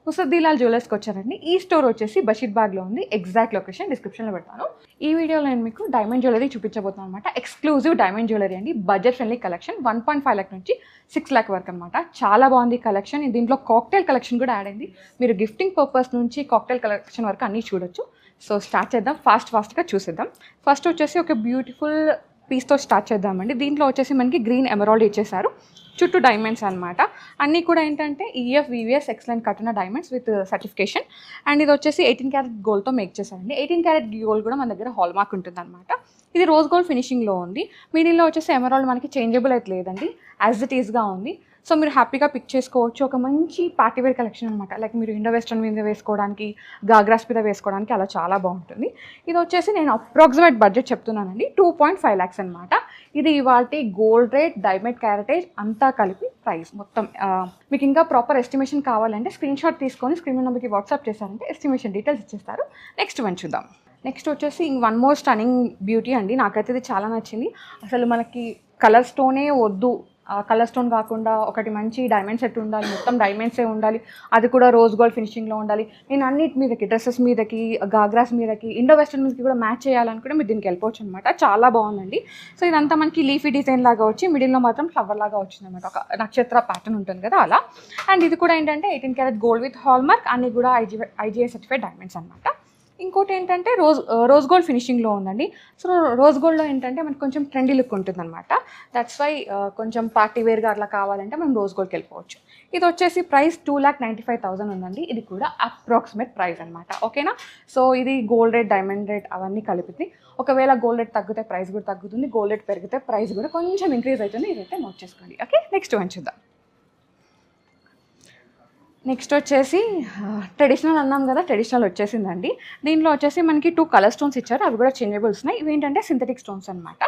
హుసద్దిలాల్ జ్యువెలర్స్కి వచ్చారండి. ఈ స్టోర్ వచ్చేసి బషీర్బాగ్లో ఉంది. ఎగ్జాక్ట్ లొకేషన్ డిస్క్రిప్షన్లో పెడతాను. ఈ వీడియోలో నేను మీకు డైమండ్ జ్యువెలరీ చూపించబోతున్నాను అనమాట. ఎక్స్క్లూజివ్ డైమండ్ జ్యువెలరీ అండి. బడ్జెట్ ఫ్రెండ్లీ కలెక్షన్ 1.5 lakh నుంచి 6 lakh వరకు అనమాట. చాలా బాగుంది కలెక్షన్. దీంట్లో కాక్టైల్ కలెక్షన్ కూడా యాడ్ అయింది. మీరు గిఫ్టింగ్ పర్పస్ నుంచి కాక్టైల్ కలెక్షన్ వరకు అన్నీ చూడొచ్చు. సో స్టార్ట్ చేద్దాం, ఫాస్ట్గా చూసేద్దాం. ఫస్ట్ వచ్చేసి ఒక బ్యూటిఫుల్ పీస్తో స్టార్ట్ చేద్దామండి. దీంట్లో వచ్చేసి మనకి గ్రీన్ ఎమరాల్డ్ ఇచ్చేసారు, చుట్టూ డైమండ్స్ అనమాట. అన్నీ కూడా ఏంటంటే ఈఎఫ్ వివిఎస్ ఎక్సలెంట్ కట్టిన డైమండ్స్ విత్ సర్టిఫికేషన్. అండ్ ఇది వచ్చేసి 18 క్యారెట్ గోల్డ్తో మేక్ చేశారండి. 18 క్యారెట్ గోల్డ్ కూడా మన దగ్గర హాల్ మార్క్ ఉంటుంది అనమాట. ఇది రోజ్ గోల్డ్ ఫినిషింగ్లో ఉంది. మిడిల్లో వచ్చేసి ఎమరాల్డ్ మనకి చేంజబుల్ అయితే లేదండి, యాజ్ ఇట్ ఈస్గా ఉంది. సో మీరు హ్యాపీగా పిక్ చేసుకోవచ్చు. ఒక మంచి పార్టీవేర్ కలెక్షన్ అనమాట. లైక్ మీరు ఇండో వెస్టర్న్ మీద వేసుకోవడానికి, గాగ్రాస్ మీద వేసుకోవడానికి అలా చాలా బాగుంటుంది. ఇది వచ్చేసి నేను అప్రాక్సిమేట్ బడ్జెట్ చెప్తున్నానండి, 2.5 lakhs అనమాట. ఇది ఇవాల్టి గోల్డ్ రేట్, డైమండ్ క్యారెటేజ్ అంతా కలిపి ప్రైస్ మొత్తం. మీకు ఇంకా ప్రాపర్ ఎస్టిమేషన్ కావాలంటే స్క్రీన్ షాట్ తీసుకొని స్క్రీన్ నెంబర్కి వాట్సాప్ చేశారంటే ఎస్టిమేషన్ డీటెయిల్స్ ఇచ్చేస్తారు. నెక్స్ట్ వన్ చూద్దాం. నెక్స్ట్ వచ్చేసి వన్ మోర్ స్టన్నింగ్ బ్యూటీ అండి. నాకైతే ఇది చాలా నచ్చింది. అసలు మనకి కలర్ స్టోనే వద్దు, కలర్ స్టోన్ కాకుండా ఒకటి మంచి డైమండ్ సెట్ ఉండాలి, మొత్తం డైమండ్సే ఉండాలి, అది కూడా రోజ్ గోల్డ్ ఫినిషింగ్లో ఉండాలి. నేను అన్నిటి మీదకి, డ్రెస్సెస్ మీదకి, గాగ్రాస్ మీదకి, ఇండో వెస్టర్న్ మీదకి కూడా మ్యాచ్ చేయాలనుకుంటే మీరు దీనికి వెళ్ళిపోవచ్చు అనమాట. చాలా బాగుందండి. సో ఇదంతా మనకి లీఫీ డిజైన్ లాగా వచ్చి మిడిల్లో మాత్రం ఫ్లవర్ లాగా వచ్చిందనమాట. ఒక నక్షత్ర ప్యాటర్న్ ఉంటుంది కదా అలా. అండ్ ఇది కూడా ఏంటంటే 18 carat gold with hall mark, అన్ని కూడా ఐజీఐ సర్టిఫైడ్ డైమండ్స్ అనమాట. ఇంకోటి ఏంటంటే రోజ్ గోల్డ్ ఫినిషింగ్లో ఉందండి. సో రోజ్ గోల్డ్లో ఏంటంటే మనకు కొంచెం ట్రెండీ లుక్ ఉంటుంది అనమాట. దట్స్ వై కొంచెం పార్టీ వేర్గా అట్లా కావాలంటే మనం రోజ్ గోల్డ్కి వెళ్ళిపోవచ్చు. ఇది వచ్చేసి ప్రైస్ 2,95,000 ఉందండి. ఇది కూడా అప్రాక్సిమేట్ ప్రైస్ అనమాట. ఓకేనా. సో ఇది గోల్డ్ రేట్, డైమండ్ రేట్ అవన్నీ కలిపింది. ఒకవేళ గోల్డ్ రేట్ తగ్గితే ప్రైస్ కూడా తగ్గుతుంది, గోల్డ్ రేట్ పెరిగితే ప్రైస్ కూడా కొంచెం ఇంక్రీజ్ అవుతుంది. ఇదైతే నోట్ చేసుకోండి. ఓకే, నెక్స్ట్ వన్ చూద్దాం. నెక్స్ట్ వచ్చేసి ట్రెడిషనల్ అన్నాం కదా, ట్రెడిషనల్ వచ్చేసిందండి. దీంట్లో వచ్చేసి మనకి 2 కలర్ స్టోన్స్ ఇచ్చారు, అవి కూడా చేంజబుల్స్ ఉన్నాయి. ఇవి ఏంటంటే సింథటిక్ స్టోన్స్ అనమాట.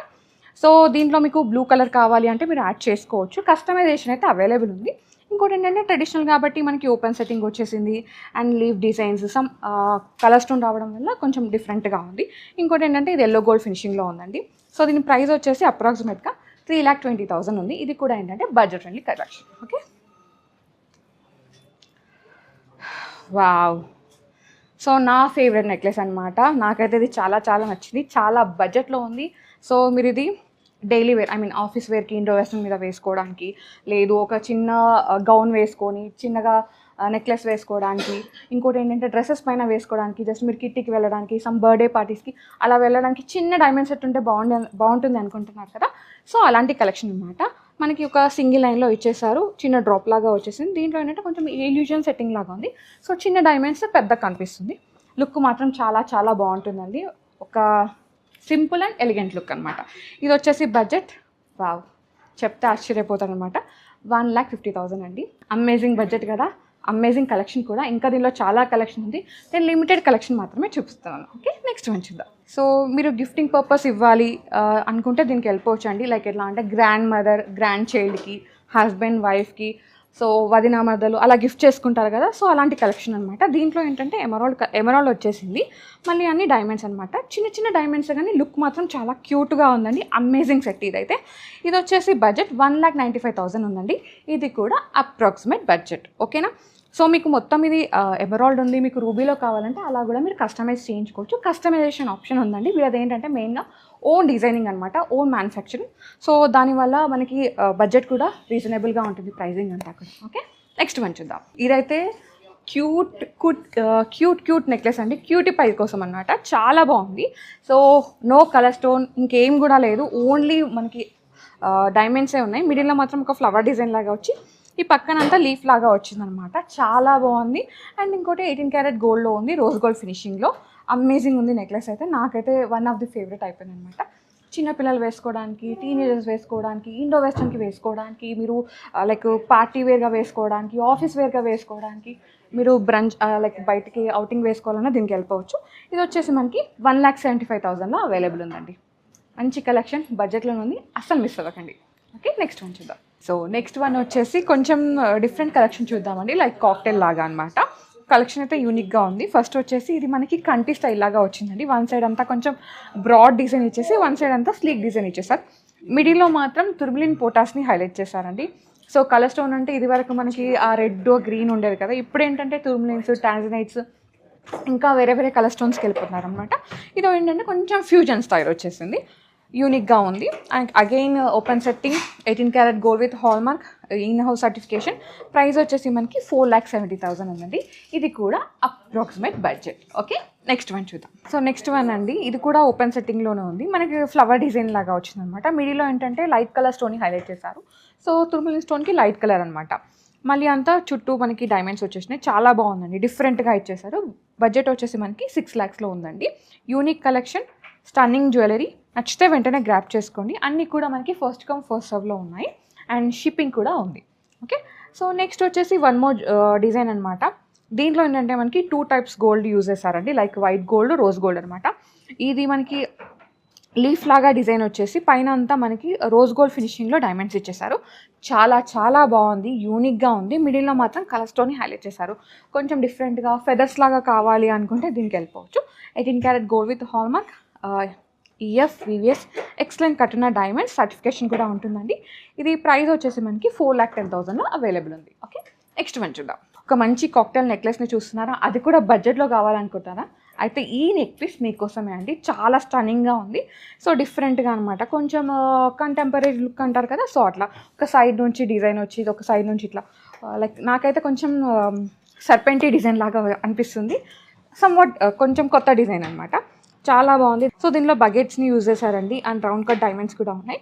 సో దీంట్లో మీకు బ్లూ కలర్ కావాలి అంటే మీరు యాడ్ చేసుకోవచ్చు. కస్టమైజేషన్ అయితే అవైలబుల్ ఉంది. ఇంకోటి ఏంటంటే ట్రెడిషనల్ కాబట్టి మనకి ఓపెన్ సెట్టింగ్ వచ్చేసింది and leave designs, some colour stone రావడం వల్ల కొంచెం డిఫరెంట్గా ఉంది. ఇంకోటి ఏంటంటే ఇది ఎల్లో గోల్డ్ ఫినిషింగ్లో ఉందండి. సో దీని ప్రైస్ వచ్చేసి అప్రాక్సిమేట్గా 3,20,000 ఉంది. ఇది కూడా ఏంటంటే budget friendly collection. Okay. Wow. So నా ఫేవరెట్ నెక్లెస్ అనమాట. నాకైతే ఇది చాలా చాలా నచ్చింది, చాలా బడ్జెట్లో ఉంది. సో మీరు ఇది డైలీ వేర్, ఆఫీస్ వేర్కి, ఇండో వెస్టర్న్ మీద వేసుకోవడానికి, లేదు ఒక చిన్న గౌన్ వేసుకొని చిన్నగా నెక్లెస్ వేసుకోవడానికి, ఇంకోటి ఏంటంటే డ్రెస్సెస్ పైన వేసుకోవడానికి, జస్ట్ మీరు కిట్టీకి వెళ్ళడానికి, సమ్ బర్త్డే పార్టీస్కి అలా వెళ్ళడానికి చిన్న డైమండ్ సెట్ ఉంటే బాగుంటుంది అనుకుంటున్నారు కదా. సో అలాంటి కలెక్షన్ అనమాట. మనకి ఒక సింగిల్ లైన్లో ఇచ్చేసారు, చిన్న డ్రాప్ లాగా వచ్చేసింది. దీంట్లో ఏంటంటే కొంచెం ఇల్యూజన్ సెట్టింగ్ లాగా ఉంది. సో చిన్న డైమండ్స్ పెద్ద కనిపిస్తుంది. లుక్ మాత్రం చాలా చాలా బాగుంటుందండి. ఒక సింపుల్ అండ్ ఎలిగెంట్ లుక్ అనమాట. ఇది వచ్చేసి బడ్జెట్, వావ్, చెప్తే ఆశ్చర్యపోతారు అనమాట, 1,50,000 అండి. అమేజింగ్ బడ్జెట్ కదా, అమేజింగ్ కలెక్షన్ కూడా. ఇంకా దీనిలో చాలా కలెక్షన్ ఉంది, నేను లిమిటెడ్ కలెక్షన్ మాత్రమే చూపిస్తున్నాను. ఓకే, నెక్స్ట్ మంచిదా. సో మీరు గిఫ్టింగ్ పర్పస్ ఇవ్వాలి అనుకుంటే దీనికి వెళ్ళిపోవచ్చు అండి. లైక్ ఎట్లా అంటే గ్రాండ్ మదర్, గ్రాండ్ చైల్డ్కి, హస్బెండ్ వైఫ్కి, సో వదిన మరదలు అలా గిఫ్ట్ చేసుకుంటారు కదా. సో అలాంటి కలెక్షన్ అనమాట. దీంట్లో ఏంటంటే ఎమరాల్డ్ వచ్చేసింది, మళ్ళీ అన్ని డైమండ్స్ అనమాట. చిన్న చిన్న డైమండ్స్ కానీ లుక్ మాత్రం చాలా క్యూట్గా ఉందండి. అమేజింగ్ సెట్ ఇదైతే. ఇది వచ్చేసి బడ్జెట్ 1,95,000 ఉందండి. ఇది కూడా అప్రాక్సిమేట్ బడ్జెట్. ఓకేనా. సో మీకు మొత్తం ఇది ఎమరాల్డ్ ఉంది, మీకు రూబీలో కావాలంటే అలా కూడా మీరు కస్టమైజ్ చేయించుకోవచ్చు. కస్టమైజేషన్ ఆప్షన్ ఉందండి. వీళ్ళది ఏంటంటే మెయిన్గా ఓన్ డిజైనింగ్ అనమాట, ఓన్ మ్యానుఫ్యాక్చరింగ్. సో దానివల్ల మనకి బడ్జెట్ కూడా రీజనబుల్గా ఉంటుంది, ప్రైజింగ్ అంతా కూడా. ఓకే, నెక్స్ట్ వన్ చూద్దాం. ఇదైతే క్యూట్ నెక్లెస్ అండి, క్యూటీ పై కోసం అనమాట. చాలా బాగుంది. సో నో కలర్ స్టోన్, ఇంకేం కూడా లేదు, ఓన్లీ మనకి డైమండ్సే ఉన్నాయి. మిడిల్లో మాత్రం ఒక ఫ్లవర్ డిజైన్ లాగా వచ్చి ఈ పక్కనంతా లీఫ్ లాగా వచ్చిందనమాట. చాలా బాగుంది. అండ్ ఇంకోటి 18 క్యారెట్ గోల్డ్లో ఉంది, రోజ్ గోల్డ్ ఫినిషింగ్లో. అమేజింగ్ ఉంది నెక్లెస్ అయితే. నాకైతే వన్ ఆఫ్ ది ఫేవరెట్ అయిపోయింది అనమాట. చిన్నపిల్లలు వేసుకోవడానికి, టీనేజర్స్ వేసుకోవడానికి, ఇండో వెస్టర్న్కి వేసుకోవడానికి, మీరు లైక్ పార్టీ వేర్గా వేసుకోవడానికి, ఆఫీస్ వేర్గా వేసుకోవడానికి, మీరు బ్రంచ్ లైక్ బయటికి అవుటింగ్ వేసుకోవాలన్నా దీనికి వెళ్ళిపోవచ్చు. ఇది వచ్చేసి మనకి 1,75,000లో అవైలబుల్ ఉందండి. మంచి కలెక్షన్, బడ్జెట్లో ఉంది, అస్సలు మిస్ అవ్వకండి. ఓకే, నెక్స్ట్ వన్ చూద్దాం. సో నెక్స్ట్ వన్ వచ్చేసి కొంచెం డిఫరెంట్ కలెక్షన్ చూద్దామండి, లైక్ కాక్టైల్ లాగా అనమాట. కలెక్షన్ అయితే యూనిక్గా ఉంది. ఫస్ట్ వచ్చేసి ఇది మనకి కంటి స్టైల్ లాగా వచ్చిందండి. వన్ సైడ్ అంతా కొంచెం బ్రాడ్ డిజైన్ ఇచ్చేసి, వన్ సైడ్ అంతా స్లీక్ డిజైన్ ఇచ్చేసారు. మిడిల్లో మాత్రం తుర్బిలిన్ పోటాస్ని హైలైట్ చేశారండి. సో కలర్ స్టోన్ అంటే ఇది వరకు మనకి ఆ రెడ్ గ్రీన్ ఉండేది కదా, ఇప్పుడు ఏంటంటే టూర్మలైన్స్, టాంజనైట్స్ ఇంకా వేరే వేరే కలర్ స్టోన్స్కి వెళ్ళిపోతున్నారు అనమాట. ఇది ఏంటంటే కొంచెం ఫ్యూజన్ స్టైల్ వచ్చేసింది, యూనిక్గా ఉంది. And again open setting, 18 carat gold with hallmark, in house certification. Price వచ్చేసి మనకి 4,70,000 ఉందండి. ఇది కూడా approximate budget. Okay, next one చూద్దాం. సో నెక్స్ట్ వన్ అండి, ఇది కూడా ఓపెన్ సెట్టింగ్లోనే ఉంది. మనకి ఫ్లవర్ డిజైన్ లాగా వచ్చింది అనమాట. మిడిల్లో ఏంటంటే లైట్ కలర్ స్టోన్ని హైలైట్ చేశారు. సో తుర్మలిన్ స్టోన్కి లైట్ కలర్ అనమాట. మళ్ళీ అంతా చుట్టూ మనకి డైమండ్స్ వచ్చేసినాయి, చాలా బాగుందండి, డిఫరెంట్గా ఇచ్చేసారు. బడ్జెట్ వచ్చేసి మనకి 6 lakhsలో ఉందండి. Unique collection, stunning jewellery. నచ్చితే వెంటనే గ్రాప్ చేసుకోండి. అన్నీ కూడా మనకి ఫస్ట్ కమ్ ఫస్ట్ సర్వ్లో ఉన్నాయి అండ్ షిప్పింగ్ కూడా ఉంది. ఓకే, సో నెక్స్ట్ వచ్చేసి వన్ మోర్ డిజైన్ అనమాట. దీంట్లో ఏంటంటే మనకి 2 types గోల్డ్ యూజ్ చేశారండి, like white gold, rose gold అనమాట. ఇది మనకి లీఫ్ లాగా డిజైన్ వచ్చేసి పైన అంతా మనకి రోజ్ గోల్డ్ ఫినిషింగ్లో డైమండ్స్ ఇచ్చేసారు. చాలా చాలా బాగుంది, యూనిక్గా ఉంది. మిడిల్లో మాత్రం కలర్ స్టోన్ని హైలైట్ చేశారు. కొంచెం డిఫరెంట్గా ఫెదర్స్ లాగా కావాలి అనుకుంటే దీనికి వెళ్ళిపోవచ్చు. 18 carat gold with hallmark, EF, VVS, excellent కట్టిన డైమండ్స్ సర్టిఫికేషన్ కూడా ఉంటుందండి. ఇది ప్రైస్ వచ్చేసి మనకి 4,10,000లో అవైలబుల్ ఉంది. ఓకే, నెక్స్ట్ వన్ చూద్దాం. ఒక మంచి కాక్టైల్ నెక్లెస్ని చూస్తున్నారా, అది కూడా బడ్జెట్లో కావాలనుకుంటారా, అయితే ఈ నెక్ పీస్ మీకోసమే అండి. చాలా స్టన్నింగ్గా ఉంది. సో డిఫరెంట్గా అనమాట, కొంచెం కంటెంపరీ లుక్ అంటారు కదా, సో అట్లా ఒక సైడ్ నుంచి డిజైన్ వచ్చి ఒక సైడ్ నుంచి ఇట్లా లైక్ నాకైతే కొంచెం సర్పెంటీ డిజైన్ లాగా అనిపిస్తుంది. సమ్వాట్ కొంచెం కొత్త డిజైన్ అనమాట, చాలా బాగుంది. సో దీనిలో బకెట్స్ని యూజ్ చేశారండి అండ్ రౌండ్ కట్ డైమండ్స్ కూడా ఉన్నాయి.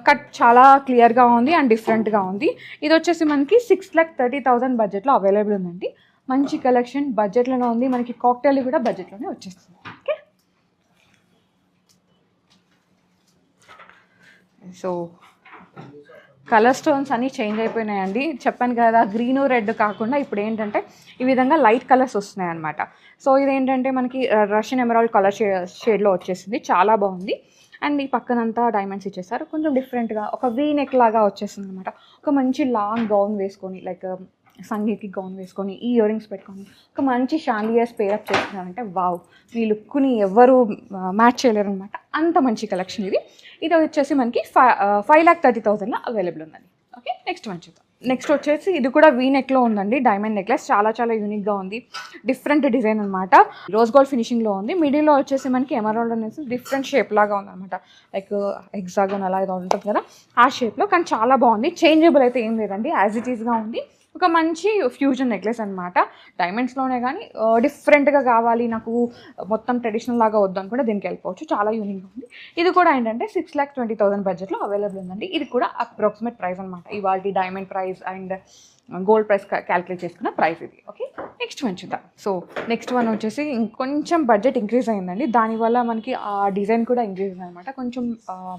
కట్ చాలా క్లియర్గా ఉంది అండ్ డిఫరెంట్గా ఉంది. ఇది వచ్చేసి మనకి 6,30,000 బడ్జెట్లో అవైలబుల్ ఉందండి. మంచి కలెక్షన్, బడ్జెట్లోనే ఉంది. మనకి కాక్టైల్ కూడా బడ్జెట్లోనే వచ్చేస్తుంది. ఓకే, సో కలర్ స్టోన్స్ అన్నీ చేంజ్ అయిపోయినాయండి. చెప్పాను కదా, గ్రీను రెడ్ కాకుండా ఇప్పుడు ఏంటంటే ఈ విధంగా లైట్ కలర్స్ వస్తున్నాయి అనమాట. సో ఇదేంటంటే మనకి రష్యన్ ఎమరాల్డ్ కలర్ షేడ్లో వచ్చేసింది, చాలా బాగుంది. అండ్ ఈ పక్కనంతా డైమండ్స్ ఇచ్చేసారు. కొంచెం డిఫరెంట్గా ఒక వీ నెక్ లాగా వచ్చేసింది అనమాట. ఒక మంచి లాంగ్ గౌన్ వేసుకొని, లైక్ సంగీత్కి గౌన్ వేసుకొని, ఈ ఇయర్ రింగ్స్ పెట్టుకొని ఒక మంచి షాండియర్స్ పేరప్ చేస్తున్నారంటే వావ్, మీ లుక్ని ఎవరు మ్యాచ్ చేయలేరు అనమాట. అంత మంచి కలెక్షన్ ఇది. ఇది వచ్చేసి మనకి 5,30,000లో అవైలబుల్ ఉందండి. ఓకే, నెక్స్ట్ వన్ చూద్దాం. నెక్స్ట్ వచ్చేసి ఇది కూడా వీ నెక్లో ఉందండి, డైమండ్ నెక్లెస్. చాలా చాలా యూనిక్గా ఉంది, డిఫరెంట్ డిజైన్ అనమాట. రోజ్ గోల్డ్ ఫినిషింగ్లో ఉంది. మిడిల్లో వచ్చేసి మనకి ఎమరాల్డ్ అనేసి డిఫరెంట్ షేప్ లాగా ఉందన్నమాట, లైక్ హెక్సాగన్ అలా ఏదో ఉంటుంది కదా ఆ షేప్లో. కానీ చాలా బాగుంది, చేంజబుల్ అయితే ఏం లేదండి, యాజ్ ఇట్ ఈస్గా ఉంది. ఒక మంచి ఫ్యూజన్ నెక్లెస్ అనమాట, డైమండ్స్లోనే. కానీ డిఫరెంట్గా కావాలి నాకు, మొత్తం ట్రెడిషనల్ లాగా వద్దు అనుకుంటే దీనికి వెళ్ళిపోవచ్చు, చాలా యూనిక్గా ఉంది. ఇది కూడా ఏంటంటే 6,20,000 బడ్జెట్లో అవైలబుల్ ఉందండి. ఇది కూడా అప్రాక్సిమేట్ ప్రైస్ అనమాట, ఇవాళ diamond price and gold price calculate చేసుకున్న ప్రైస్ ఇది. ఓకే, నెక్స్ట్ వన్ చూద్దాం. సో నెక్స్ట్ వన్ వచ్చేసి ఇంకొంచెం బడ్జెట్ ఇంక్రీజ్ అయిందండి, దానివల్ల మనకి ఆ డిజైన్ కూడా ఇంక్రీజ్ అయింది అనమాట. కొంచెం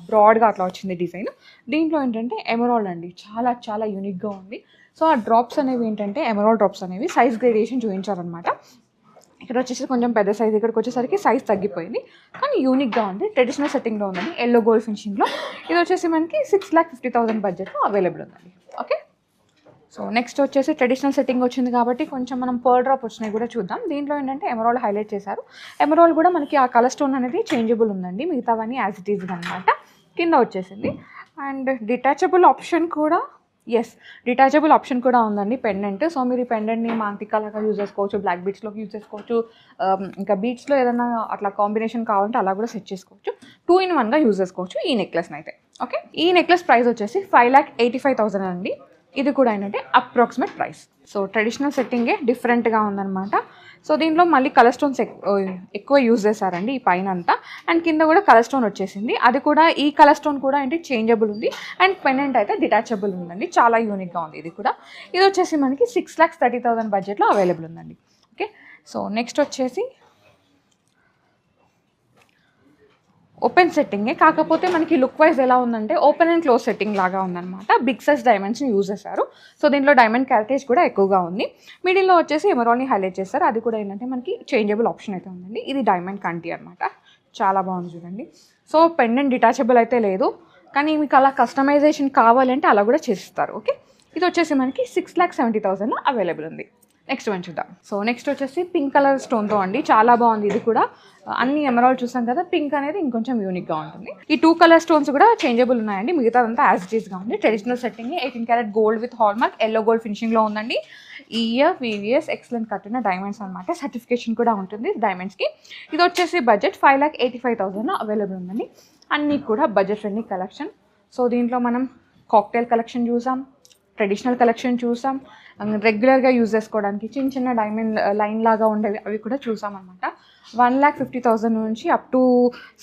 బ్రాడ్గా అట్లా వచ్చింది డిజైన్. దీంట్లో ఏంటంటే ఎమరాల్డ్ అండి, చాలా చాలా యూనిక్గా ఉంది. సో ఆ డ్రాప్స్ అనేవి ఏంటంటే ఎమరాల్డ్ డ్రాప్స్ అనేవి సైజ్ గ్రేడియేషన్ చూపించారనమాట. ఇక్కడ వచ్చేసి కొంచెం పెద్ద సైజ్, ఇక్కడికి వచ్చేసరికి సైజ్ తగ్గిపోయింది. కానీ యూనిక్గా ఉంది, ట్రెడిషనల్ సెట్టింగ్లో ఉందండి, ఎల్లో గోల్డ్ ఫినిషింగ్లో. ఇది వచ్చేసి మనకి 6,50,000 బడ్జెట్లో అవైలబుల్ ఉందండి. ఓకే, సో నెక్స్ట్ వచ్చేసి ట్రెడిషనల్ సెట్టింగ్ వచ్చింది కాబట్టి కొంచెం మనం పర్ల్ డ్రాప్ వచ్చినాయి కూడా చూద్దాం. దీంట్లో ఏంటంటే ఎమరాల్డ్ హైలైట్ చేశారు. ఎమరాల్డ్ కూడా మనకి ఆ కలర్ స్టోన్ అనేది చేంజబుల్ ఉందండి, మిగతావన్నీ యాజ్ ఇట్ ఈజ్ అనమాట. కింద వచ్చేసింది అండ్ డిటాచబుల్ ఆప్షన్ కూడా, ఎస్ డిటాచబుల్ ఆప్షన్ కూడా ఉందండి పెండెంట్. సో మీరు ఈ పెండెంట్ని మాంటికాలాగా యూజ్ చేసుకోవచ్చు, బ్లాక్ బీట్స్లోకి యూజ్ చేసుకోవచ్చు, ఇంకా బీట్స్లో ఏదైనా అట్లా కాంబినేషన్ కావాలంటే అలా కూడా సెట్ చేసుకోవచ్చు. 2-in-1గా యూజ్ చేసుకోవచ్చు ఈ నెక్లెస్ని అయితే. ఓకే, ఈ నెక్లెస్ ప్రైస్ వచ్చేసి 5,85,000 అండి. ఇది కూడా ఏంటంటే అప్రాక్సిమేట్ ప్రైస్. సో ట్రెడిషనల్ సెట్టింగే డిఫరెంట్గా ఉందన్నమాట. సో దీంట్లో మళ్ళీ కలర్ స్టోన్స్ ఎక్కువ యూజ్ చేశారండి ఈ పైన అంతా. అండ్ కింద కూడా కలర్ స్టోన్ వచ్చేసింది, అది కూడా ఈ కలర్ స్టోన్ కూడా ఏంటి చేంజబుల్ ఉంది. అండ్ పెండెంట్ అయితే డిటాచబుల్ ఉందండి, చాలా యూనిక్గా ఉంది ఇది కూడా. ఇది వచ్చేసి మనకి 6,30,000 బడ్జెట్లో అవైలబుల్ ఉందండి. ఓకే, సో నెక్స్ట్ వచ్చేసి ఓపెన్ సెట్టింగే, కాకపోతే మనకి లుక్ వైజ్ ఎలా ఉందంటే ఓపెన్ అండ్ క్లోజ్ సెట్టింగ్ లాగా ఉందన్నమాట. బిగ్ సైజ్ డైమండ్స్ని యూజ్ చేశారు. సో దీంట్లో డైమండ్ క్యారెటేజ్ కూడా ఎక్కువగా ఉంది. మిడిల్లో వచ్చేసి ఎమరాల్డ్ని హైలైట్ చేస్తారు, అది కూడా ఏంటంటే మనకి చేంజబుల్ ఆప్షన్ అయితే ఉందండి. ఇది డైమండ్ కంటి అనమాట, చాలా బాగుంది చూడండి. సో పెండెంట్ డిటాచబుల్ అయితే లేదు, కానీ మీకు అలా కస్టమైజేషన్ కావాలంటే అలా కూడా చేస్తారు. ఓకే, ఇది వచ్చేసి మనకి 6,70,000 అవైలబుల్ ఉంది. నెక్స్ట్ వన్ చూద్దాం. సో నెక్స్ట్ వచ్చేసి పింక్ కలర్ స్టోన్తో అండి, చాలా బాగుంది. ఇది కూడా అన్ని ఎమరాల్డ్ చూసాం కదా, పింక్ అనేది ఇంకొంచెం యూనిక్గా ఉంటుంది. ఈ 2 కలర్ స్టోన్స్ కూడా చేంజబుల్ ఉన్నాయండి, మిగతా అంతా యాజ్ ఇట్ ఈస్గా ఉంది. Traditional setting 18 carat gold with hallmark yellow gold ఫినిషింగ్లో ఉందండి. ఈఎఫ్ వివిఎస్ ఎక్సలెంట్ కట్టిన డైమండ్స్ అనమాట, సర్టిఫికేషన్ కూడా ఉంటుంది డైమండ్స్కి. ఇది వచ్చేసి బడ్జెట్ 5,85,000 అవైలబుల్ ఉందండి. అన్నీ కూడా బడ్జెట్ ఫ్రెండ్లీ కలెక్షన్. సో దీంట్లో మనం కాక్టైల్ కలెక్షన్ చూసాం, ట్రెడిషనల్ కలెక్షన్ చూసాం, రెగ్యులర్గా యూజ్ చేసుకోవడానికి చిన్న చిన్న డైమండ్ లైన్ లాగా ఉండేవి అవి కూడా చూసాం అనమాట. 1,50,000 నుంచి అప్ టు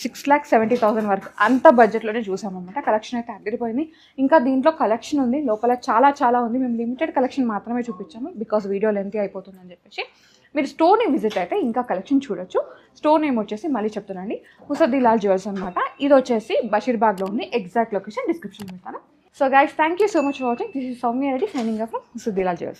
6,70,000 వరకు అంత బడ్జెట్లోనే చూసామన్నమాట. కలెక్షన్ అయితే అదిరిపోయింది. ఇంకా దీంట్లో కలెక్షన్ ఉంది, లోపల చాలా చాలా ఉంది. మేము లిమిటెడ్ కలెక్షన్ మాత్రమే చూపించాము, బికాస్ వీడియో లెంతీ అయిపోతుందని చెప్పేసి. మీరు స్టోర్ని విజిట్ అయితే ఇంకా కలెక్షన్ చూడొచ్చు. స్టోర్ నేమ్ వచ్చేసి మళ్ళీ చెప్తున్నాండి, ముసద్దిలాల్ జ్యువెల్స్ అనమాట. ఇది వచ్చేసి బషీర్బాగ్లో ఉంది. ఎగ్జాక్ట్ లొకేషన్ డిస్క్రిప్షన్ పెడతాను. So guys, thank you so much for watching. This is Soumya Reddy signing off from Musadilal Jewels.